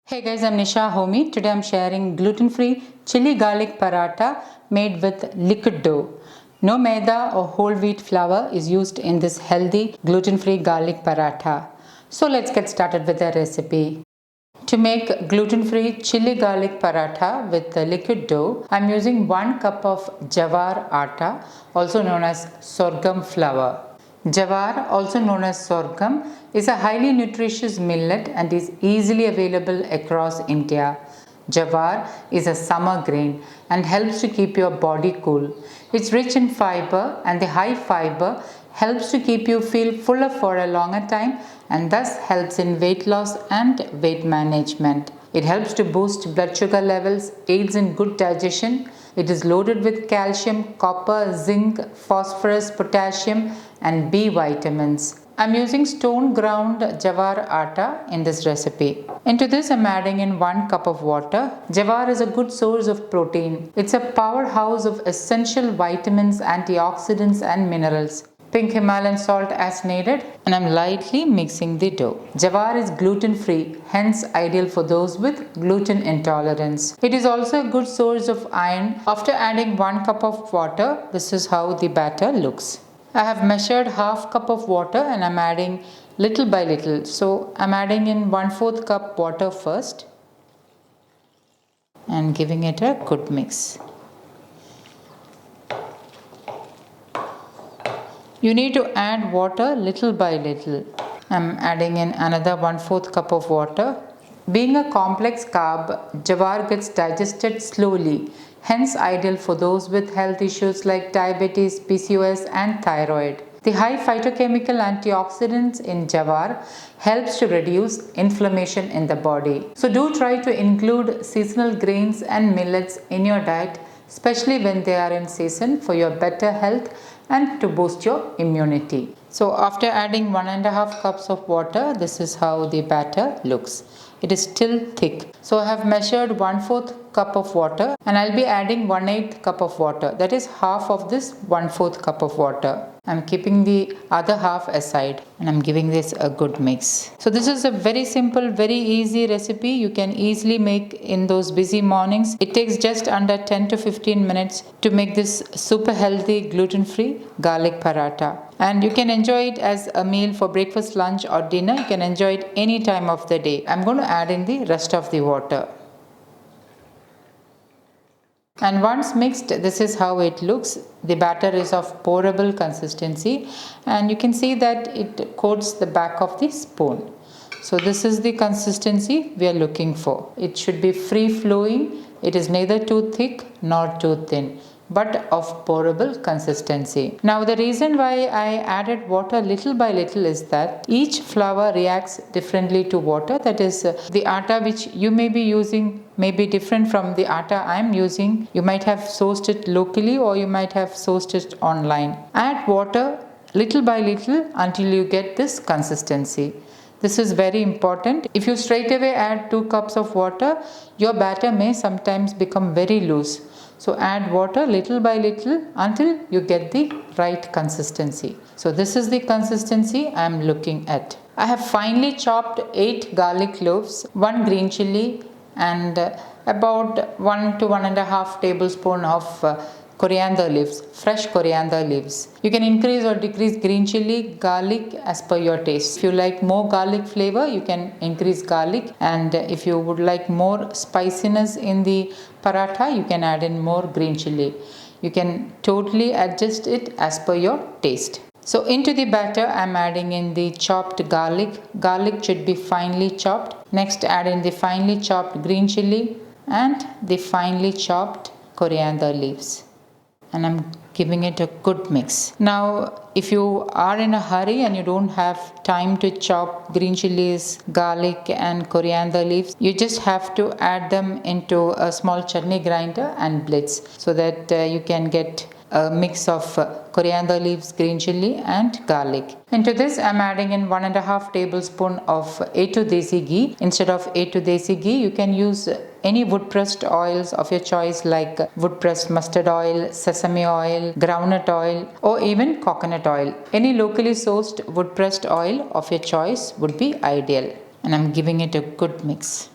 Hey guys, I'm Nisa Homey. Today I'm sharing gluten-free chili garlic paratha made with liquid dough. No maida or whole wheat flour is used in this healthy gluten-free garlic paratha. So let's get started with the recipe. To make gluten-free chili garlic paratha with the liquid dough, I'm using 1 cup of Jowar Atta, also known as sorghum flour. Jowar, also known as sorghum, is a highly nutritious millet and is easily available across India. Jowar is a summer grain and helps to keep your body cool. It's rich in fiber, and the high fiber helps to keep you feel fuller for a longer time and thus helps in weight loss and weight management. It helps to boost blood sugar levels, aids in good digestion. It is loaded with calcium, copper, zinc, phosphorus, potassium and B vitamins. I'm using stone ground Jowar Atta in this recipe. Into this I'm adding in 1 cup of water. Jowar is a good source of protein. It's a powerhouse of essential vitamins, antioxidants and minerals. Pink Himalayan salt as needed, and I'm lightly mixing the dough. Jowar is gluten free, hence ideal for those with gluten intolerance. It is also a good source of iron. After adding 1 cup of water, this is how the batter looks. I have measured half cup of water and I'm adding little by little. So I'm adding in 1/4 cup water first and giving it a good mix. You need to add water little by little. I'm adding in another 1/4 cup of water. Being a complex carb, jowar gets digested slowly, hence ideal for those with health issues like diabetes, PCOS and thyroid. The high phytochemical antioxidants in jowar helps to reduce inflammation in the body. So do try to include seasonal grains and millets in your diet, especially when they are in season, for your better health and to boost your immunity. So after adding 1.5 cups of water, this is how the batter looks. It is still thick. So I have measured 1/4 cup of water and I'll be adding 1/8 cup of water. That is half of this 1/4 cup of water. I'm keeping the other half aside and I'm giving this a good mix. So this is a very simple, very easy recipe. You can easily make in those busy mornings. It takes just under 10 to 15 minutes to make this super healthy gluten-free garlic paratha. And you can enjoy it as a meal for breakfast, lunch or dinner. You can enjoy it any time of the day. I'm going to add in the rest of the water. And once mixed, this is how it looks. The batter is of pourable consistency and you can see that it coats the back of the spoon. So this is the consistency we are looking for. It should be free flowing. It is neither too thick nor too thin, but of pourable consistency. Now the reason why I added water little by little is that each flour reacts differently to water. That is, the atta which you may be using may be different from the atta I am using. You might have sourced it locally or you might have sourced it online. Add water little by little until you get this consistency. This is very important. If you straight away add 2 cups of water, your batter may sometimes become very loose. So add water little by little until you get the right consistency. So this is the consistency I am looking at. I have finely chopped 8 garlic cloves, 1 green chilli and about 1 to 1.5 tablespoon of coriander leaves, fresh coriander leaves. You can increase or decrease green chilli, garlic as per your taste. If you like more garlic flavor, you can increase garlic, and if you would like more spiciness in the paratha, you can add in more green chilli. You can totally adjust it as per your taste. So into the batter I am adding in the chopped garlic. Garlic should be finely chopped. Next add in the finely chopped green chilli and the finely chopped coriander leaves. And I'm giving it a good mix. Now if you are in a hurry and you don't have time to chop green chilies, garlic and coriander leaves, you just have to add them into a small chutney grinder and blitz so that you can get a mix of coriander leaves, green chilli and garlic. Into this I'm adding in 1.5 tablespoon of A2 desi ghee. Instead of A2 desi ghee, you can use any wood pressed oils of your choice like wood pressed mustard oil, sesame oil, groundnut oil or even coconut oil. Any locally sourced wood pressed oil of your choice would be ideal. And I'm giving it a good mix.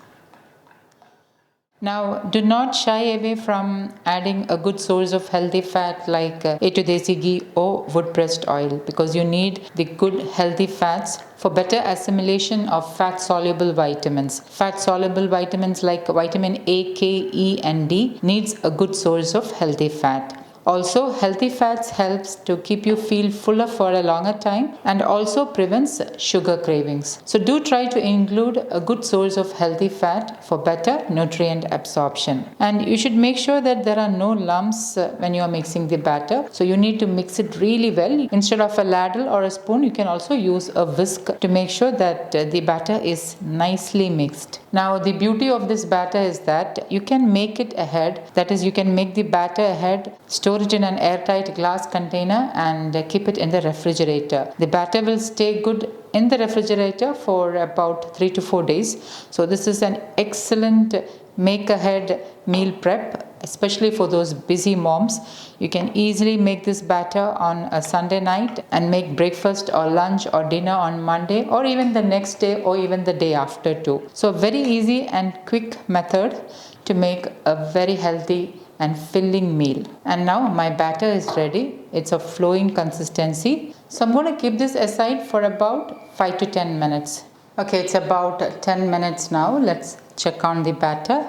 Now, do not shy away from adding a good source of healthy fat like A2 desi ghee or wood pressed oil, because you need the good healthy fats for better assimilation of fat soluble vitamins. Fat soluble vitamins like vitamin A, K, E, and D needs a good source of healthy fat. Also, healthy fats helps to keep you feel fuller for a longer time and also prevents sugar cravings. So do try to include a good source of healthy fat for better nutrient absorption. And you should make sure that there are no lumps when you are mixing the batter. So you need to mix it really well. Instead of a ladle or a spoon, you can also use a whisk to make sure that the batter is nicely mixed. Now, the beauty of this batter is that you can make it ahead. That is, you can make the batter ahead, store it in an airtight glass container, and keep it in the refrigerator. The batter will stay good in the refrigerator for about 3 to 4 days. So this is an excellent make ahead meal prep, especially for those busy moms. You can easily make this batter on a Sunday night and make breakfast or lunch or dinner on Monday, or even the next day, or even the day after too. So very easy and quick method to make a very healthy and filling meal. And now my batter is ready. It's a flowing consistency. So I'm going to keep this aside for about 5 to 10 minutes. Okay, it's about 10 minutes now. Let's check on the batter.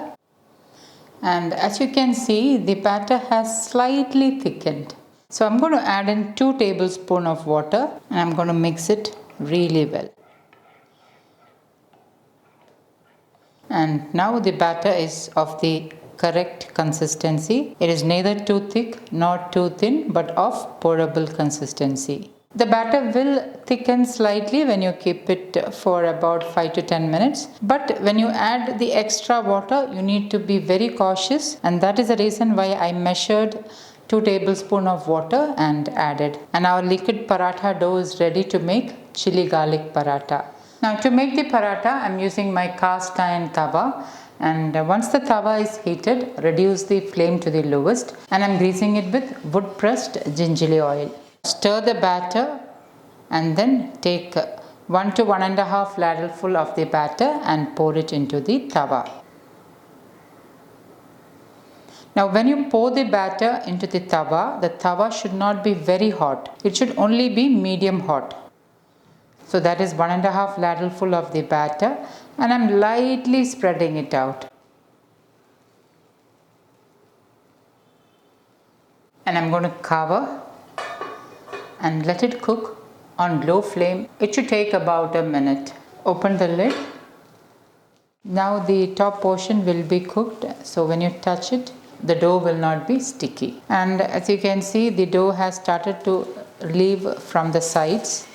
And as you can see, the batter has slightly thickened. So I'm going to add in 2 tablespoons of water and I'm going to mix it really well. And now the batter is of the correct consistency. It is neither too thick nor too thin, but of pourable consistency. The batter will thicken slightly when you keep it for about 5 to 10 minutes. But when you add the extra water, you need to be very cautious, and that is the reason why I measured 2 tablespoons of water and added. And our liquid paratha dough is ready to make chili garlic paratha. Now to make the paratha, I am using my cast iron tawa, and once the tawa is heated, reduce the flame to the lowest, and I am greasing it with wood pressed gingerly oil. Stir the batter and then take 1 to 1.5 ladleful of the batter and pour it into the tawa. Now when you pour the batter into the tawa should not be very hot. It should only be medium hot. So that is 1.5 ladleful of the batter, and I am lightly spreading it out. And I am going to cover and let it cook on low flame. It should take about a minute. Open the lid. Now the top portion will be cooked, so when you touch it, the dough will not be sticky. And as you can see, the dough has started to relieve from the sides.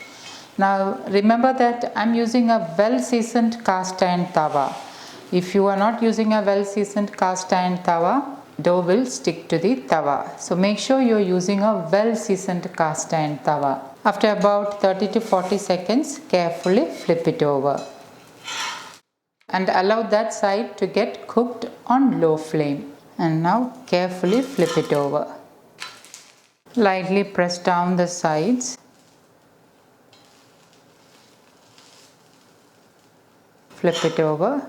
Now remember that I am using a well seasoned cast iron tawa. If you are not using a well seasoned cast iron tawa, dough will stick to the tawa. So make sure you are using a well seasoned cast iron tawa. After about 30 to 40 seconds, carefully flip it over and allow that side to get cooked on low flame. And now carefully flip it over. Lightly press down the sides. Flip it over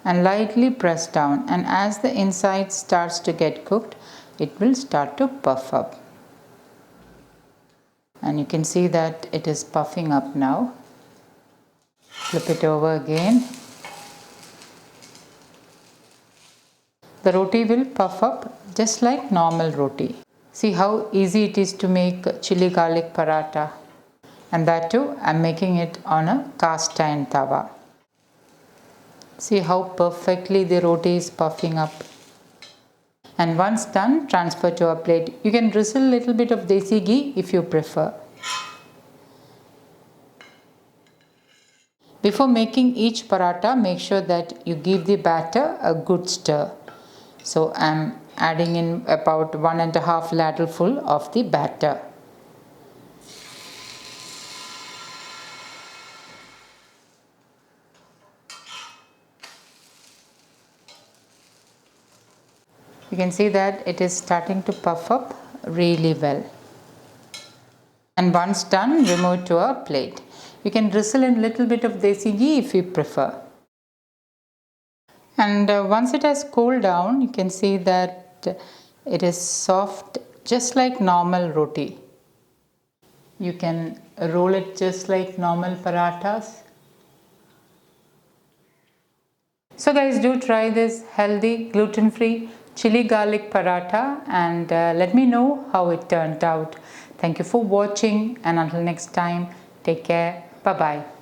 and lightly press down, and as the inside starts to get cooked, it will start to puff up. And you can see that it is puffing up now. Flip it over again. The roti will puff up just like normal roti. See how easy it is to make chili garlic paratha. And that too, I am making it on a cast iron tawa. See how perfectly the roti is puffing up. And once done, transfer to a plate. You can drizzle a little bit of desi ghee if you prefer. Before making each paratha, make sure that you give the batter a good stir. So I am adding in about 1.5 ladleful of the batter. You can see that it is starting to puff up really well. And once done, remove to a plate. You can drizzle in a little bit of desi ghee if you prefer. And once it has cooled down, you can see that it is soft, just like normal roti. You can roll it just like normal parathas. So guys, do try this healthy, gluten-free chili garlic paratha and let me know how it turned out. Thank you for watching, and until next time, take care. Bye-bye.